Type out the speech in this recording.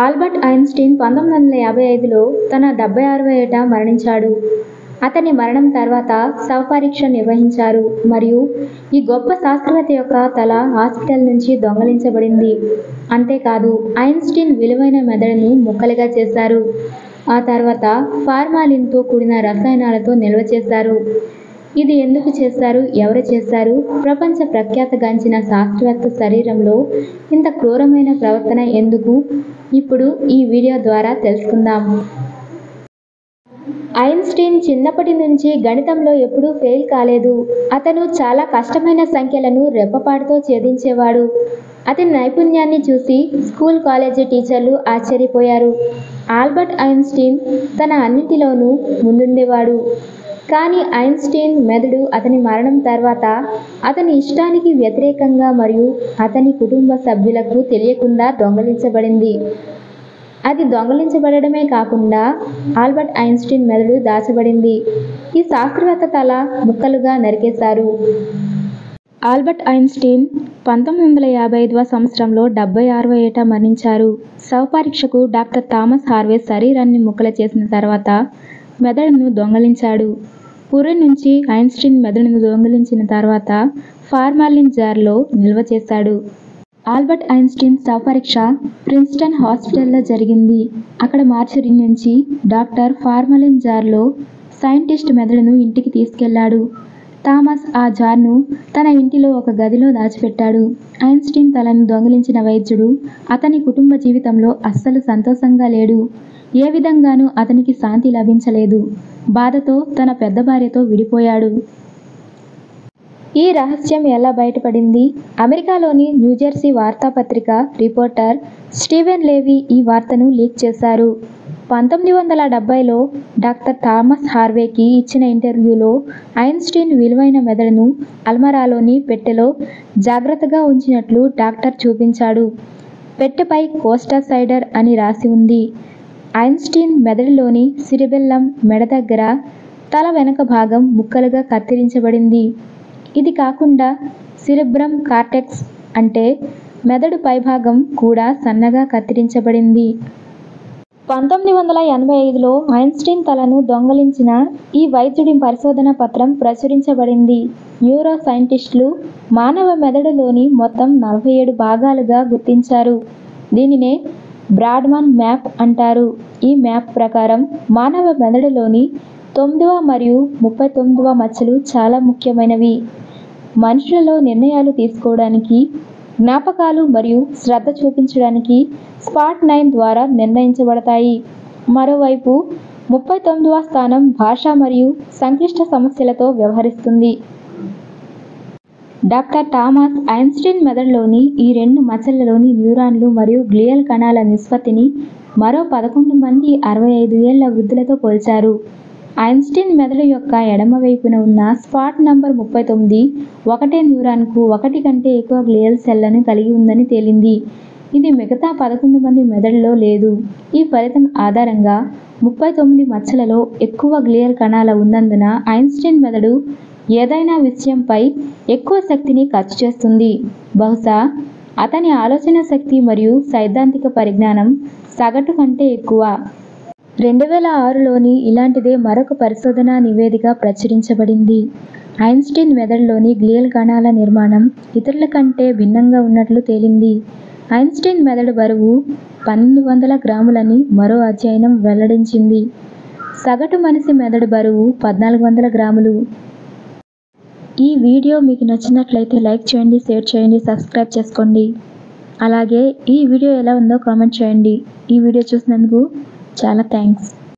Albert Einstein 1955లో తన 76వ ఏట మరణించాడు. అతని మరణం తర్వాత శవపరీక్ష నిర్వహించారు మరియు ఈ గొప్ప శాస్త్రవేత్త యొక్క తల హాస్పిటల్ నుంచి దొంగిలించబడింది. అంతేకాదు, ఐన్స్టీన్ విలువైన మెదడును ముక్కలుగా చేశారు. ఆ తర్వాత ఫార్మాలిన్తో కూడిన రసాయనాలతో నిల్వ చేశారు. ఇది ఎందుకు చేశారు, ఎవరు చేశారు? ప్రపంచ ప్రఖ్యాతగాంచిన శాస్త్రవేత్త శరీరంలో ఇంత క్రూరమైన ప్రవర్తన ఎందుకు? ఇప్పుడు ఈ వీడియో ద్వారా తెలుసుకుందాం. ఐన్స్టీన్ చిన్నప్పటి నుంచి గణితంలో ఎప్పుడూ ఫెయిల్ కాలేదు. అతను చాలా కష్టమైన సంఖ్యలను రెప్పపాటుతో ఛేదించేవాడు. అతని నైపుణ్యాన్ని చూసి స్కూల్, కాలేజీ టీచర్లు ఆశ్చర్యపోయారు. ఆల్బర్ట్ ఐన్స్టీన్ తన అన్నింటిలోనూ ముందుండేవాడు. కానీ ఐన్స్టీన్ మెదడు అతని మరణం తర్వాత అతని ఇష్టానికి వ్యతిరేకంగా మరియు అతని కుటుంబ సభ్యులకు తెలియకుండా దొంగిలించబడింది. అది దొంగిలించబడమే కాకుండా ఆల్బర్ట్ ఐన్స్టీన్ మెదడు దాచబడింది. ఈ శాస్త్రవేత్త తల ముక్కలుగా నరికేశారు. ఆల్బర్ట్ ఐన్స్టీన్ 1955వ సంవత్సరంలో 76వ ఏట మరణించారు. శవపరీక్షకు డాక్టర్ థామస్ హార్వే శరీరాన్ని ముక్కలు చేసిన తర్వాత మెదడును దొంగిలించాడు. పుర్రె నుంచి ఐన్స్టీన్ మెదడును దొంగిలించిన తర్వాత ఫార్మాలిన్ జార్లో నిల్వ చేశాడు. ఆల్బర్ట్ ఐన్స్టీన్ శవపరీక్ష ప్రిన్స్టన్ హాస్పిటల్లో జరిగింది. అక్కడ మార్చురీ నుంచి డాక్టర్ ఫార్మాలిన్ జార్లో సైంటిస్ట్ మెదడును ఇంటికి తీసుకెళ్లాడు. థామస్ ఆ జార్ను తన ఇంటిలో ఒక గదిలో దాచిపెట్టాడు. ఐన్స్టీన్ తలను దొంగిలించిన వైద్యుడు అతని కుటుంబ జీవితంలో అస్సలు సంతోషంగా లేడు. ఏ విధంగానూ అతనికి శాంతి లభించలేదు. బాధతో తన పెద్ద భార్యతో విడిపోయాడు. ఈ రహస్యం ఎలా బయటపడింది? అమెరికాలోని న్యూజెర్సీ వార్తాపత్రిక రిపోర్టర్ స్టీవెన్ లేవీ ఈ వార్తను లీక్ చేశారు. 1970లో డాక్టర్ థామస్ హార్వేకి ఇచ్చిన ఇంటర్వ్యూలో ఐన్స్టీన్ విలువైన మెదడును అల్మారాలోని పెట్టెలో జాగ్రత్తగా ఉంచినట్లు డాక్టర్ చూపించాడు. పెట్టెపై కోస్టా సైడర్ అని రాసి ఉంది. ఐన్స్టీన్ మెదడులోని సిరిబెల్లం మెడ దగ్గర తల వెనక భాగం ముక్కలుగా కత్తిరించబడింది. ఇది కాకుండా సిరెబ్రమ్ కార్టెక్స్ అంటే మెదడు పైభాగం కూడా సన్నగా కత్తిరించబడింది. 1985లో ఐన్స్టీన్ తలను దొంగిలించిన ఈ వైద్యుడి పరిశోధన పత్రం ప్రచురించబడింది. న్యూరో సైంటిస్టులు మానవ మెదడులోని మొత్తం 47 భాగాలుగా గుర్తించారు. దీనినే బ్రాడ్మన్ మ్యాప్ అంటారు. ఈ మ్యాప్ ప్రకారం మానవ మెదడులోని 9వ మరియు 39వ మచ్చలు చాలా ముఖ్యమైనవి. మనుషులలో నిర్ణయాలు తీసుకోవడానికి, జ్ఞాపకాలు మరియు శ్రద్ధ చూపించడానికి స్పాట్ 9 ద్వారా నిర్ణయించబడతాయి. మరోవైపు 39వ స్థానం భాష మరియు సంక్లిష్ట సమస్యలతో వ్యవహరిస్తుంది. డాక్టర్ థామస్ ఐన్స్టీన్ మెదడులోని ఈ 2 మచ్చలలోని న్యూరాన్లు మరియు గ్లియల్ కణాల నిష్పత్తిని మరో 11 మంది 65 ఏళ్ల వృద్ధులతో పోల్చారు. ఐన్స్టీన్ మెదడు యొక్క ఎడమ వైపున ఉన్న స్పాట్ నంబర్ 39 ఒకటే న్యూరాన్కు 1 కంటే ఎక్కువ గ్లియల్ సెల్లను కలిగి ఉందని తేలింది. ఇది మిగతా 11 మంది మెదడులో లేదు. ఈ ఫలితం ఆధారంగా 39 మచ్చలలో ఎక్కువ గ్లియల్ కణాల ఉన్నందున ఐన్స్టీన్ మెదడు ఏదైనా విషయంపై ఎక్కువ శక్తిని ఖర్చు చేస్తుంది. బహుశా అతని ఆలోచన శక్తి మరియు సైద్ధాంతిక పరిజ్ఞానం సగటు కంటే ఎక్కువ. 2006లోని ఇలాంటిదే మరొక పరిశోధనా నివేదిక ప్రచురించబడింది. ఐన్స్టీన్ మెదడులోని గ్లియల్ కణాల నిర్మాణం ఇతరుల కంటే భిన్నంగా ఉన్నట్లు తేలింది. ఐన్స్టీన్ మెదడు బరువు 1200 గ్రాములని మరో అధ్యయనం వెల్లడించింది. సగటు మనిషి మెదడు బరువు 1400 గ్రాములు. ఈ వీడియో మీకు నచ్చినట్లయితే లైక్ చేయండి, షేర్ చేయండి, సబ్స్క్రైబ్ చేసుకోండి. అలాగే ఈ వీడియో ఎలా ఉందో కామెంట్ చేయండి. ఈ వీడియో చూసినందుకు చాలా థ్యాంక్స్.